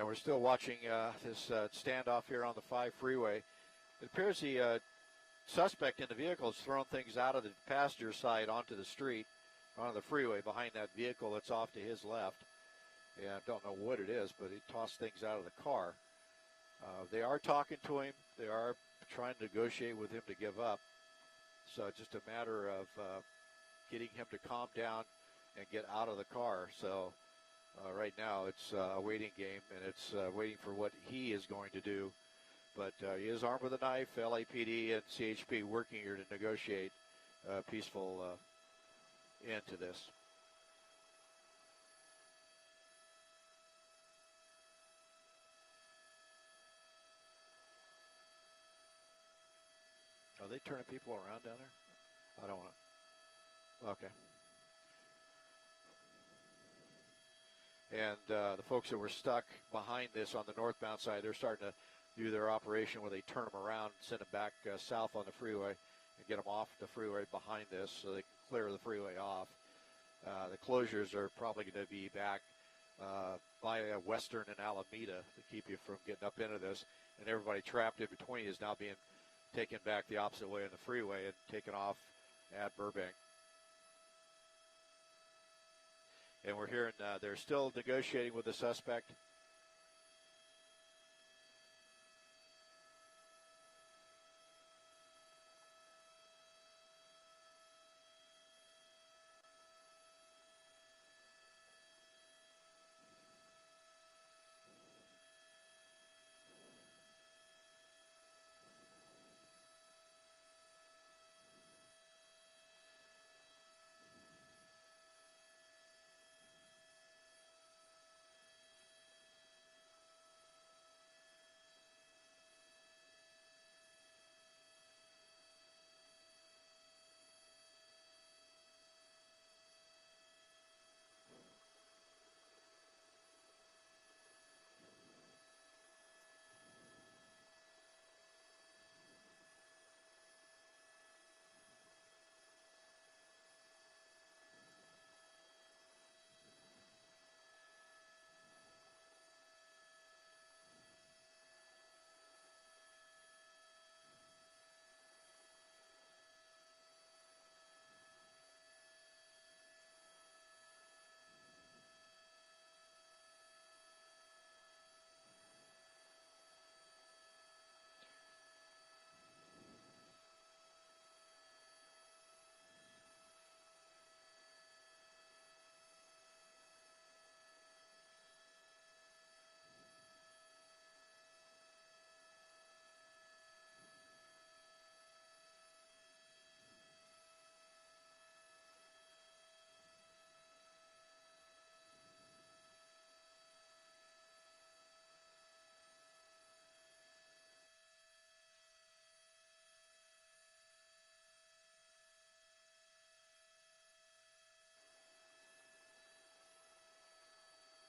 And we're still watching this standoff here on the 5 freeway. It appears the suspect in the vehicle has thrown things out of the passenger side onto the street, onto the freeway behind that vehicle that's off to his left. And I don't know what it is, but he tossed things out of the car. They are talking to him. They are trying to negotiate with him to give up. So just a matter of getting him to calm down and get out of the car. So right now it's a waiting game, and it's waiting for what he is going to do. But he is armed with a knife. LAPD and CHP working here to negotiate a peaceful end to this. Are they turning people around down there? I don't want to. Okay. And the folks that were stuck behind this on the northbound side, they're starting to do their operation where they turn them around and send them back south on the freeway and get them off the freeway behind this so they can clear the freeway off. The closures are probably going to be back by Western and Alameda to keep you from getting up into this. And everybody trapped in between is now being taken back the opposite way on the freeway and taken off at BuBank. And we're hearing they're still negotiating with the suspect.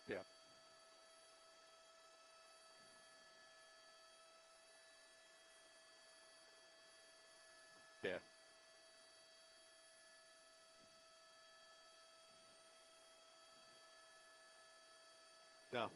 Yeah. Yeah. No.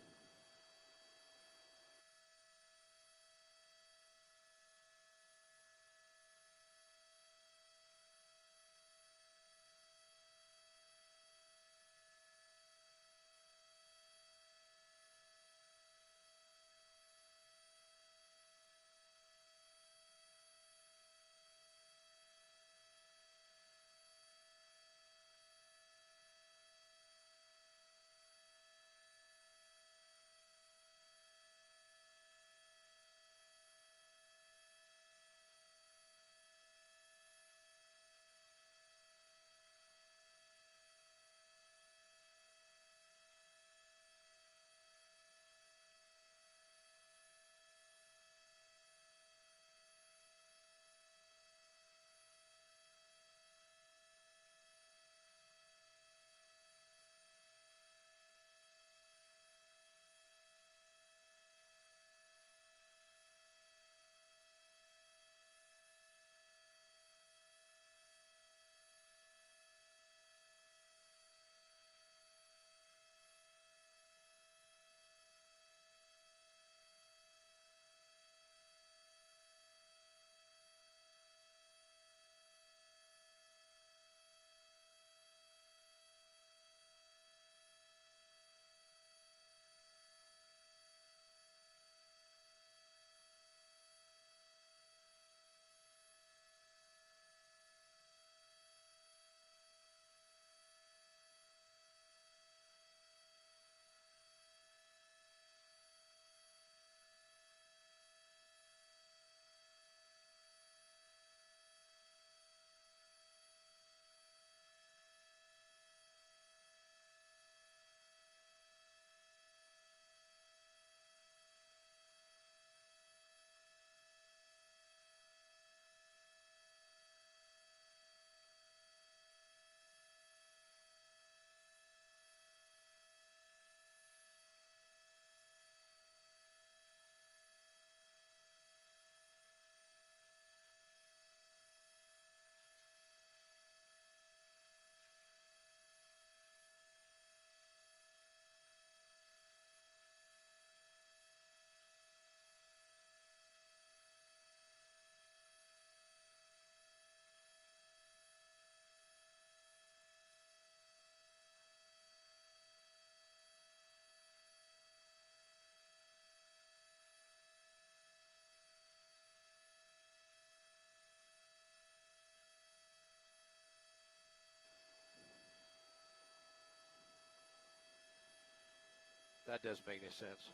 That doesn't make any sense.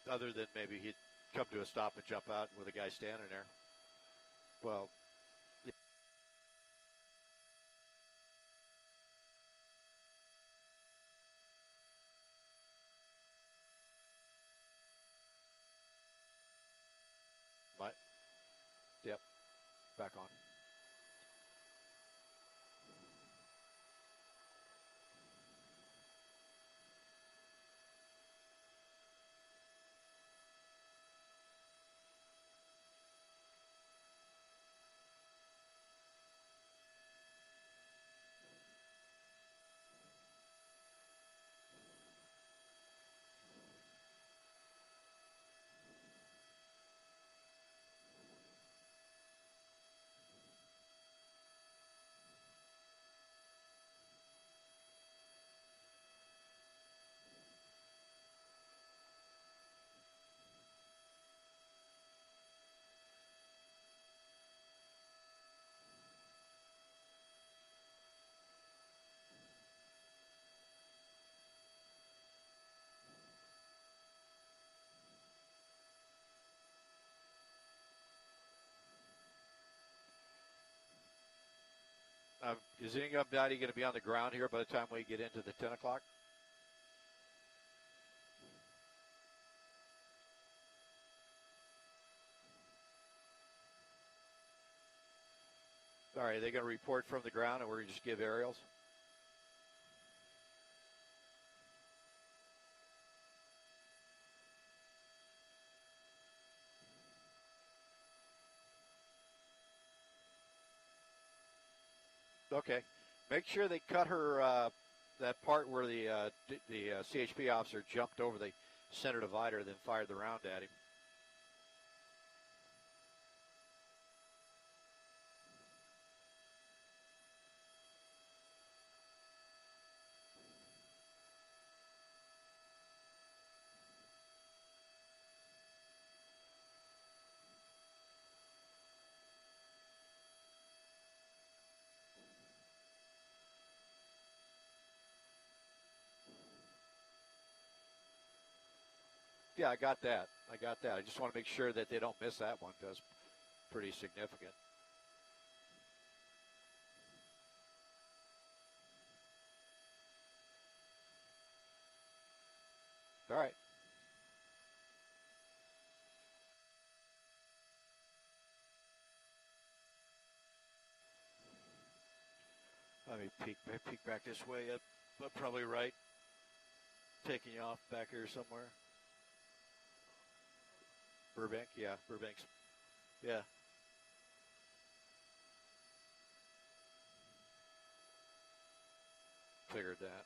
Other than maybe he'd come to a stop and jump out with a guy standing there. Well, yeah. Yep, back on. Is anybody going to be on the ground here by the time we get into the 10 o'clock? All right, are they going to report from the ground, or we're going to just give aerials? Okay. Make sure they cut her that part where the CHP officer jumped over the center divider, then fired the round at him. Yeah, I got that. I just want to make sure that they don't miss that one. That's pretty significant. All right. Let me peek back this way. But probably right. Taking you off back here somewhere. BuBank, yeah, BuBank's, yeah. Figured that.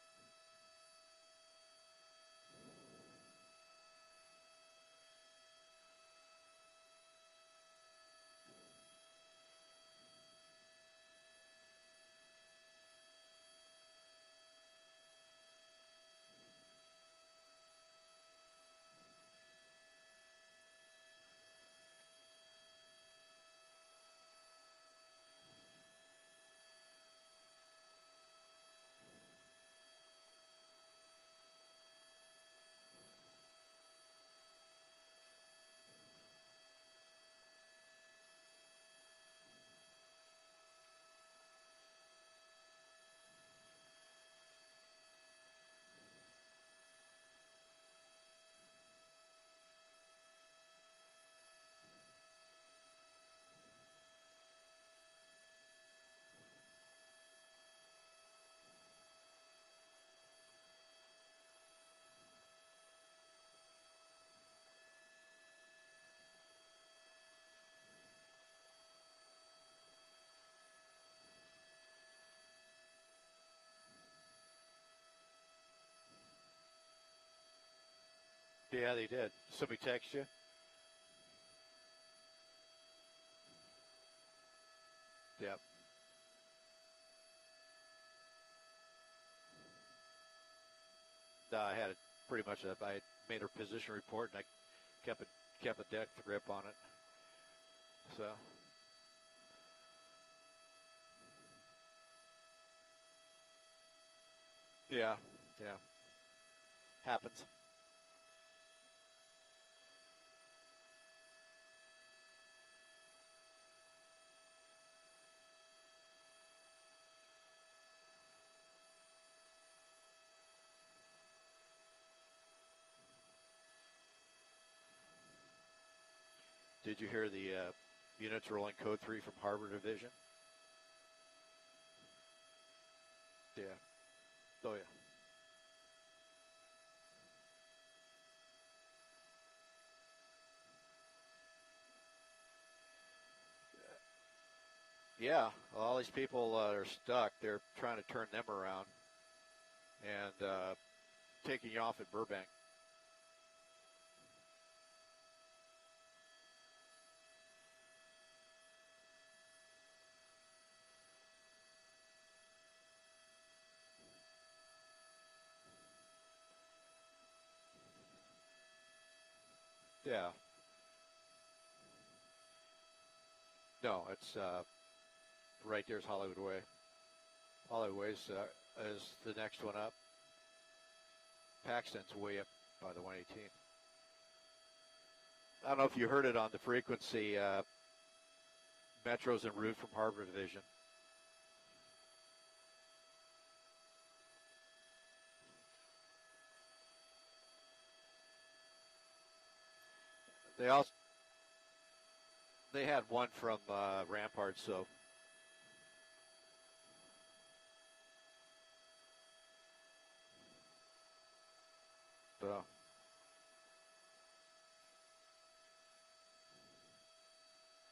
Yeah, they did. Somebody text you? Yep. I had it pretty much. I made a position report, and I kept a depth grip on it. So Yeah, yeah, happens. Did you hear the units rolling code 3 from Harbor Division? Yeah. Oh, yeah. Yeah, all these people are stuck. They're trying to turn them around and taking you off at BuBank. Yeah. No, it's right there's Hollywood Way. Hollywood Way is the next one up. Paxton's way up by the 118. I don't know if you heard it on the frequency. Metro's en route from Harbor Division. They had one from Rampart, so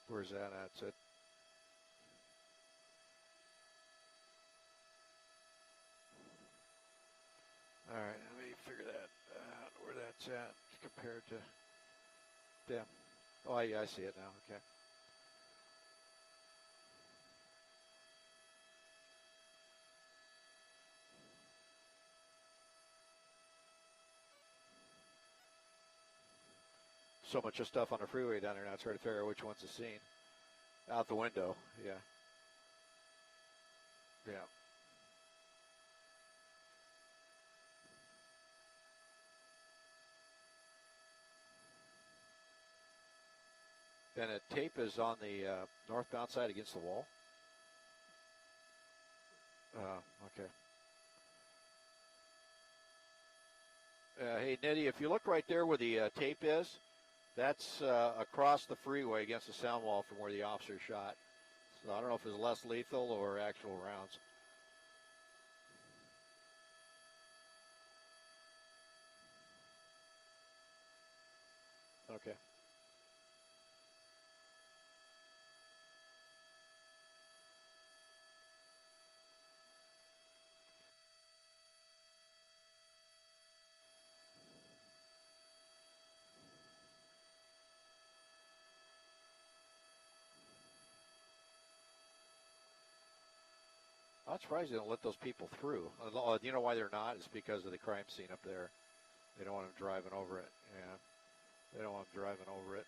where's that at? It's at all right, let me figure that out, where that's at compared to them. Oh, yeah, I see it now. Okay. So much of stuff on the freeway down there now. It's hard to figure out which one's the scene. Out the window. Yeah. Yeah. And a tape is on the northbound side against the wall. Okay. Hey, Nitty, if you look right there where the tape is, that's across the freeway against the sound wall from where the officer shot. So I don't know if it's less lethal or actual rounds. Okay. I'm surprised they don't let those people through. You know why they're not? It's because of the crime scene up there. They don't want them driving over it. Yeah. They don't want them driving over it.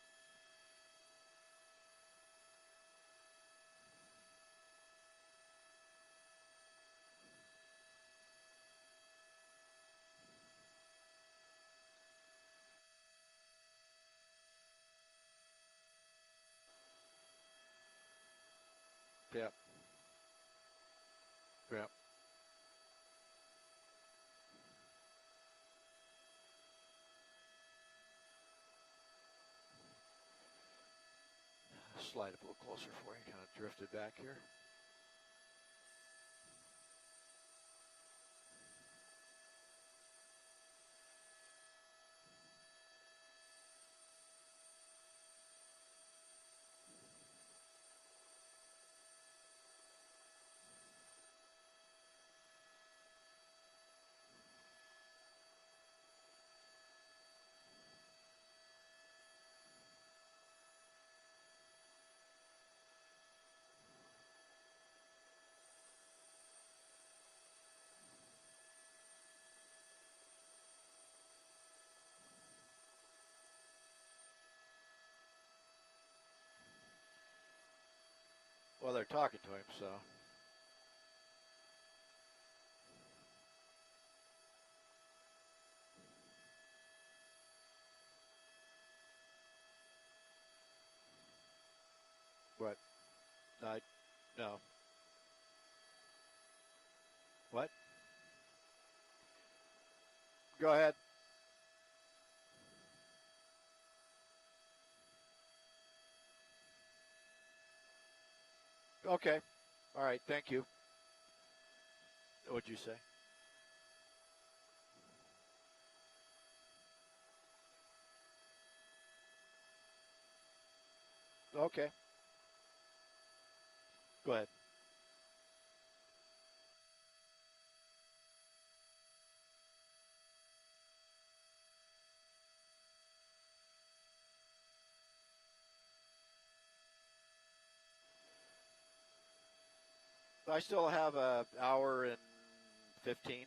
Yeah. Yeah. Slide it a little closer for you. Kind of drifted back here. Well, they're talking to him, so. No. What? Go ahead. Okay. All right. Thank you. What'd you say? Okay. Go ahead. I still have an hour and 15.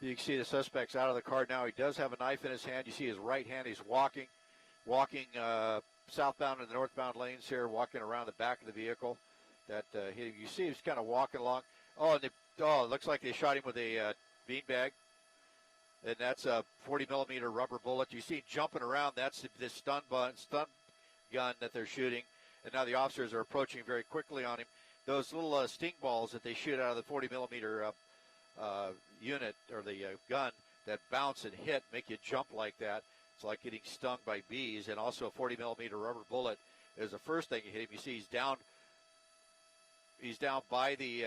You can see the suspect's out of the car now. He does have a knife in his hand. You see his right hand. He's walking southbound and the northbound lanes here, walking around the back of the vehicle. You see he's kind of walking along. It looks like they shot him with a beanbag. And that's a 40-millimeter rubber bullet. You see him jumping around. That's the stun gun that they're shooting. And now the officers are approaching very quickly on him. Those little sting balls that they shoot out of the 40-millimeter unit or the gun that bounce and hit, make you jump like that. It's like getting stung by bees. And also a 40-millimeter rubber bullet is the first thing you hit him. You see he's down by the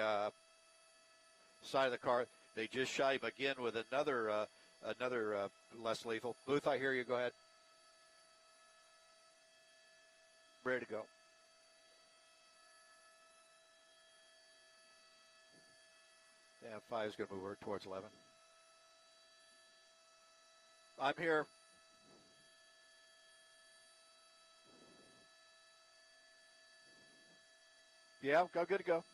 side of the car. They just shot him again with another less lethal. Booth, I hear you. Go ahead. Ready to go. Yeah, 5 is going to move her towards 11. I'm here. Yeah, good to go.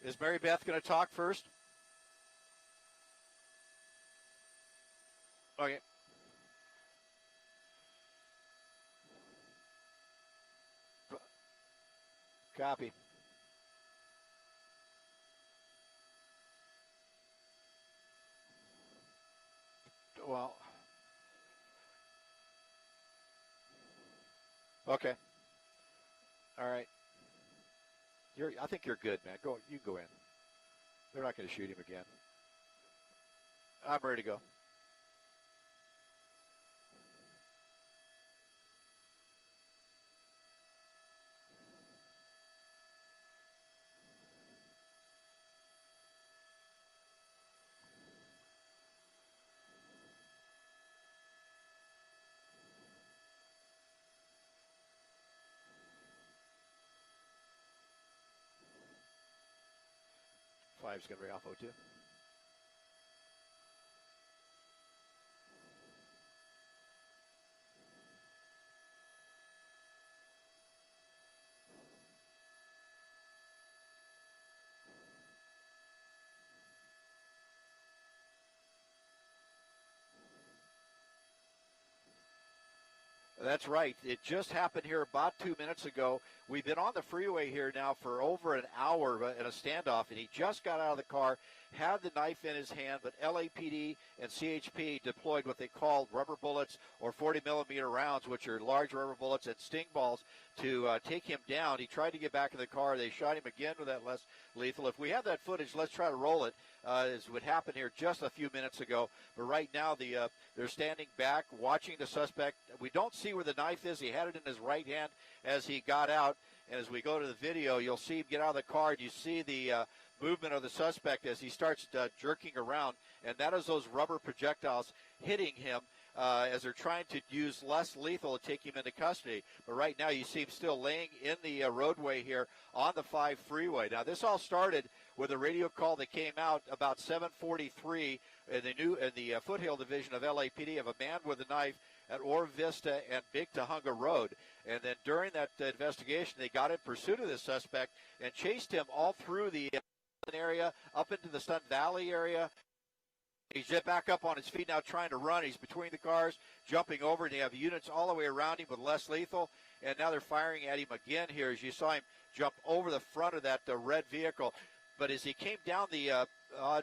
Is Mary Beth going to talk first? Okay. Copy. Well, okay. All right. I think you're good, man. You go in. They're not going to shoot him again. I'm ready to go. Five's going to be off 0-2. That's right. It just happened here about 2 minutes ago. We've been on the freeway here now for over an hour in a standoff, and he just got out of the car, had the knife in his hand, but LAPD and CHP deployed what they called rubber bullets or 40-millimeter rounds, which are large rubber bullets and sting balls, to take him down. He tried to get back in the car. They shot him again with that less lethal. If we have that footage, let's try to roll it, as would happen here just a few minutes ago. But right now, they're standing back, watching the suspect. We don't see where the knife is. He had it in his right hand as he got out. And as we go to the video, you'll see him get out of the car, and you see the movement of the suspect as he starts jerking around. And that is those rubber projectiles hitting him as they're trying to use less lethal to take him into custody. But right now you see him still laying in the roadway here on the 5 freeway. Now this all started with a radio call that came out about 7:43 in the Foothill Division of LAPD of a man with a knife at Oro Vista and Big Tahunga Road. And then during that investigation, they got in pursuit of the suspect and chased him all through the area, up into the Sun Valley area. He's just back up on his feet now trying to run. He's between the cars, jumping over, and they have units all the way around him with less lethal. And now they're firing at him again here as you saw him jump over the front of that red vehicle. But as he came down on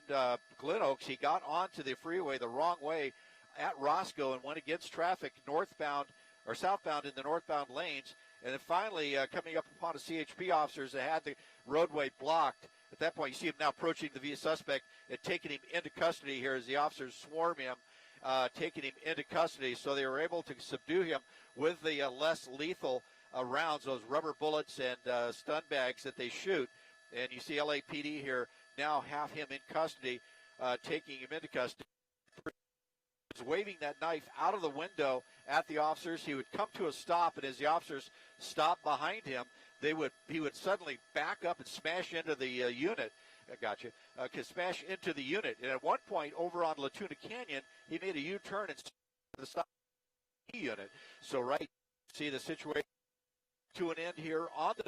Glen Oaks, he got onto the freeway the wrong way at Roscoe and went against traffic northbound or southbound in the northbound lanes. And then finally coming up upon the CHP officers that had the roadway blocked. At that point, you see him now approaching the suspect and taking him into custody here as the officers swarm him, taking him into custody. So they were able to subdue him with the less lethal rounds, those rubber bullets and stun bags that they shoot. And you see LAPD here now have him in custody, taking him into custody. He's waving that knife out of the window at the officers. He would come to a stop, and as the officers stopped behind him, he would suddenly back up and smash into the unit. I got you. Could smash into the unit. And at one point over on Latuna Canyon, he made a U-turn and the stop unit. So right, see the situation to an end here on the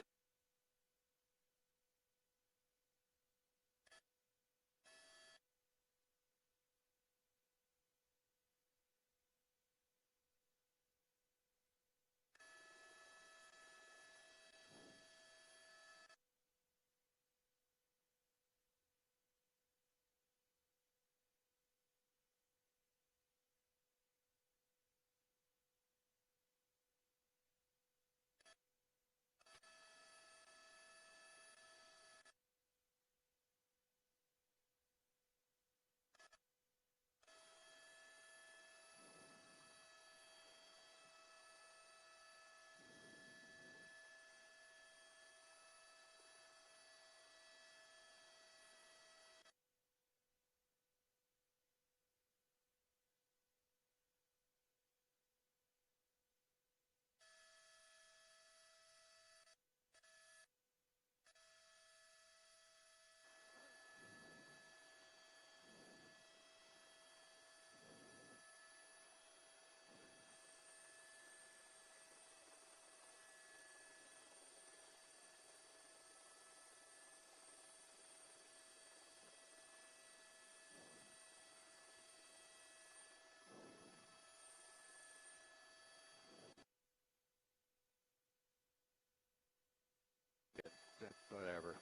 whatever.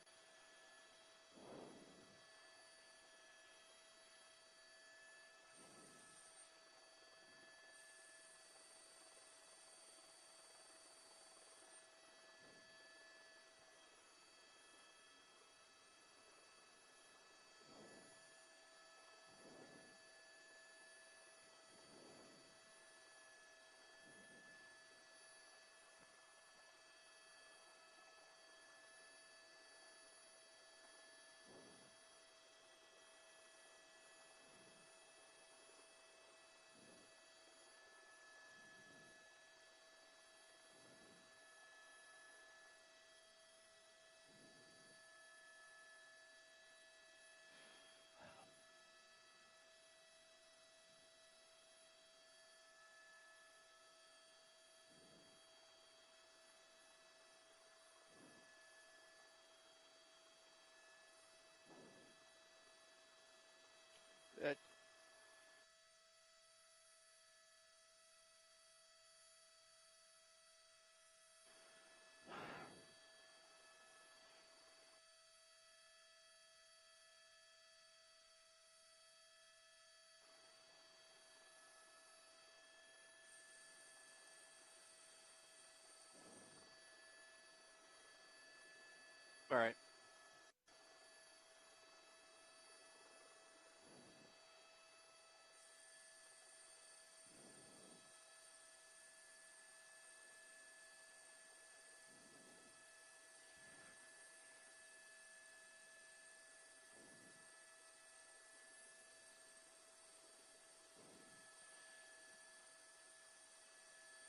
That, all right.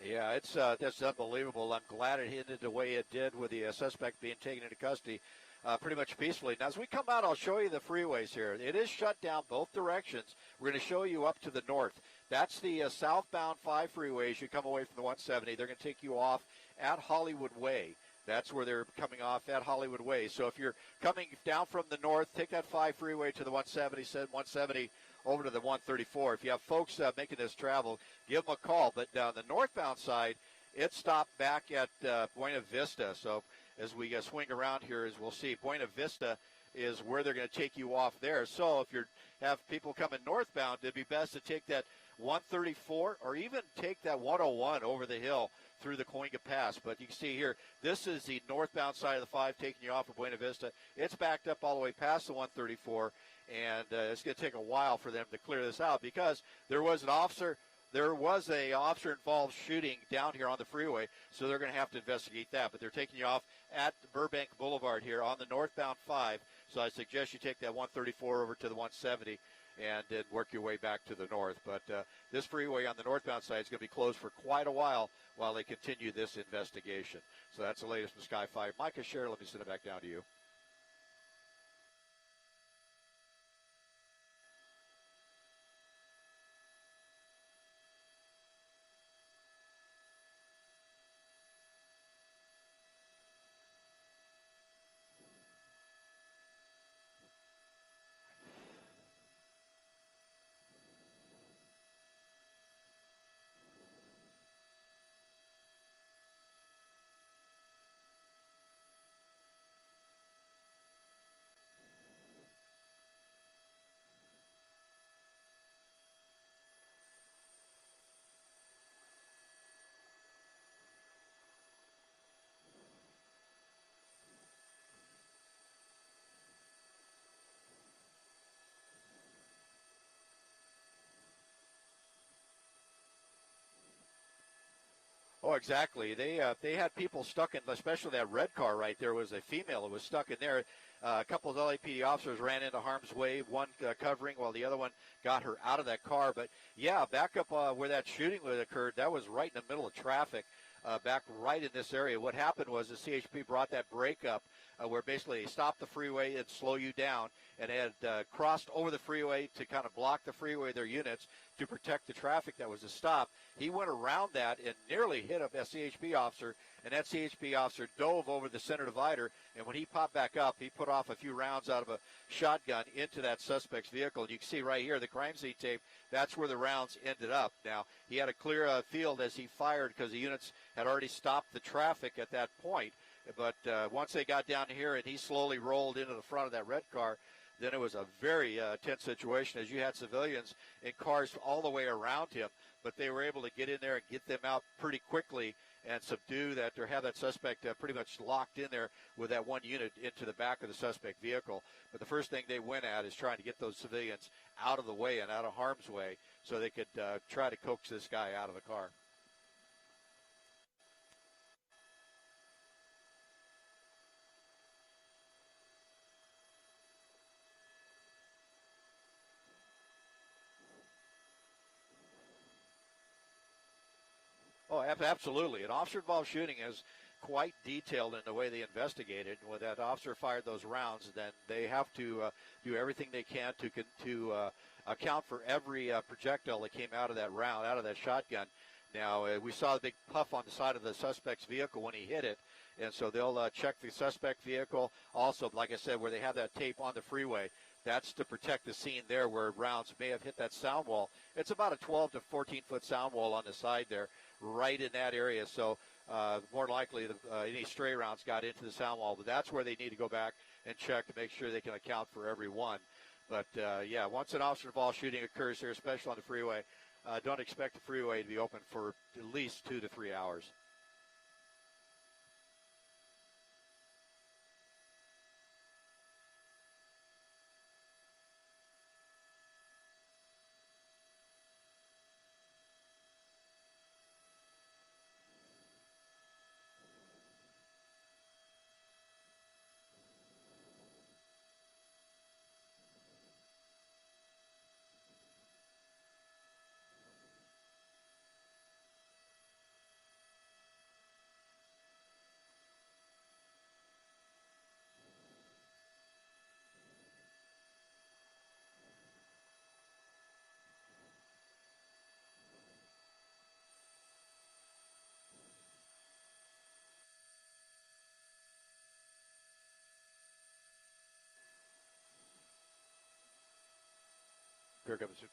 Yeah, it's that's unbelievable. I'm glad it ended the way it did with the suspect being taken into custody pretty much peacefully. Now, as we come out, I'll show you the freeways here. It is shut down both directions. We're going to show you up to the north. That's the southbound 5 freeway as you come away from the 170. They're going to take you off at Hollywood Way. That's where they're coming off at Hollywood Way. So if you're coming down from the north, take that 5 freeway to the 170, send 170 over to the 134. If you have folks making this travel, give them a call. But on the northbound side, it stopped back at Buena Vista. So as we swing around here, as we'll see, Buena Vista is where they're going to take you off there. So if you have people coming northbound, it'd be best to take that 134 or even take that 101 over the hill through the Coinga Pass. But you can see here, this is the northbound side of the 5 taking you off of Buena Vista. It's backed up all the way past the 134, and it's going to take a while for them to clear this out because there was an officer involved shooting down here on the freeway, so they're going to have to investigate that. But they're taking you off at BuBank Boulevard here on the northbound 5, so I suggest you take that 134 over to the 170 and then work your way back to the north. But this freeway on the northbound side is going to be closed for quite a while they continue this investigation. So that's the latest from Sky 5. Micah Sher, let me send it back down to you. Oh, exactly. They had people stuck in, especially that red car right there was a female that was stuck in there. A couple of LAPD officers ran into harm's way, one covering while the other one got her out of that car. But, yeah, back up where that shooting occurred, that was right in the middle of traffic, back right in this area. What happened was the CHP brought that brake up where basically they stopped the freeway and slow you down, and had crossed over the freeway to kind of block the freeway, their units, to protect the traffic that was to stop. He went around that and nearly hit a CHP officer, and that CHP officer dove over the center divider, and when he popped back up, he put off a few rounds out of a shotgun into that suspect's vehicle. And you can see right here, the crime scene tape, that's where the rounds ended up. Now, he had a clear field as he fired because the units had already stopped the traffic at that point. But once they got down here and he slowly rolled into the front of that red car, then it was a very tense situation, as you had civilians in cars all the way around him, but they were able to get in there and get them out pretty quickly and subdue that, or have that suspect pretty much locked in there with that one unit into the back of the suspect vehicle. But the first thing they went at is trying to get those civilians out of the way and out of harm's way so they could try to coax this guy out of the car. Oh, absolutely. An officer-involved shooting is quite detailed in the way they investigate it. When that officer fired those rounds, then they have to do everything they can to account for every projectile that came out of that round, out of that shotgun. Now, we saw the big puff on the side of the suspect's vehicle when he hit it, and so they'll check the suspect vehicle. Also, like I said, where they have that tape on the freeway, that's to protect the scene there where rounds may have hit that sound wall. It's about a 12 to 14-foot sound wall on the side there, right in that area. So more likely any stray rounds got into the sound wall. But that's where they need to go back and check to make sure they can account for every one. But, yeah, once an officer-involved shooting occurs here, especially on the freeway, don't expect the freeway to be open for at least 2 to 3 hours. Here comes it.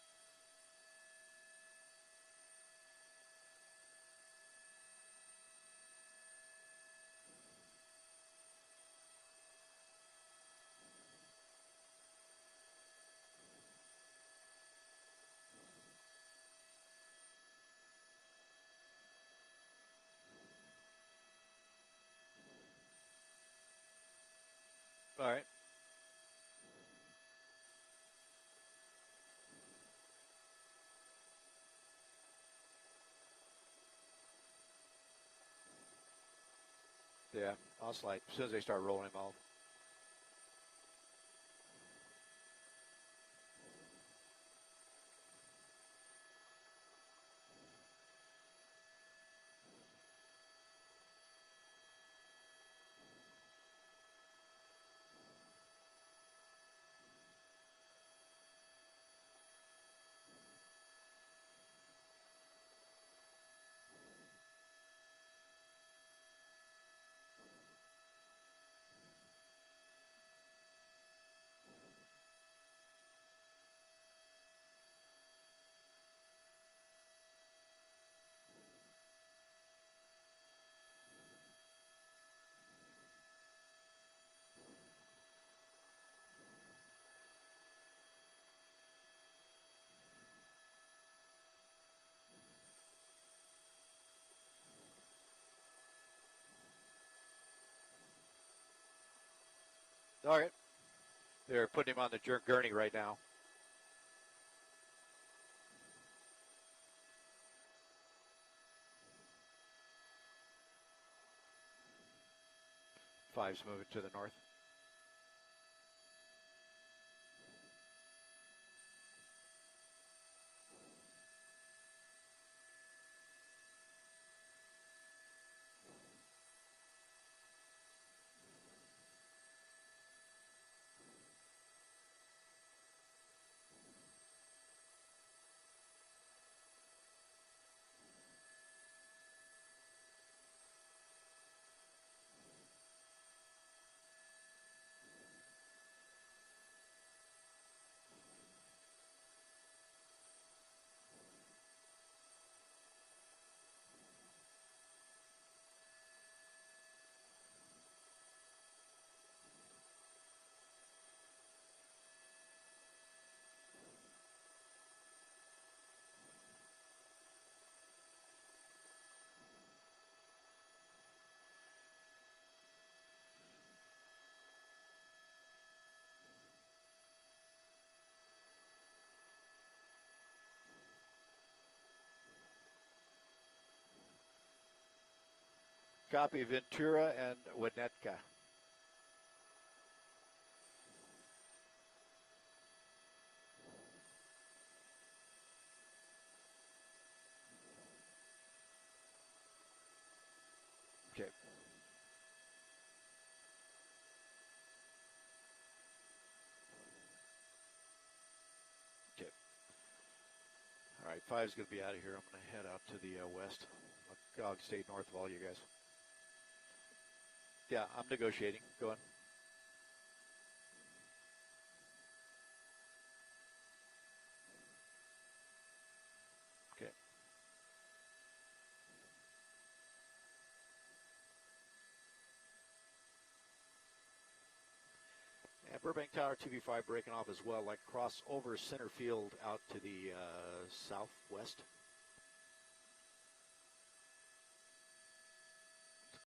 All right. Yeah, I'll slide as soon as they start rolling him off. All right. They're putting him on the gurney right now. Five's moving to the north. Copy Ventura and Winnetka. Okay. Okay. All right, 5's going to be out of here. I'm going to head out to the west. I'll stay north of all you guys. Yeah, I'm negotiating. Go on. Okay. And Burbank Tower TV5 breaking off as well, like cross over center field out to the southwest.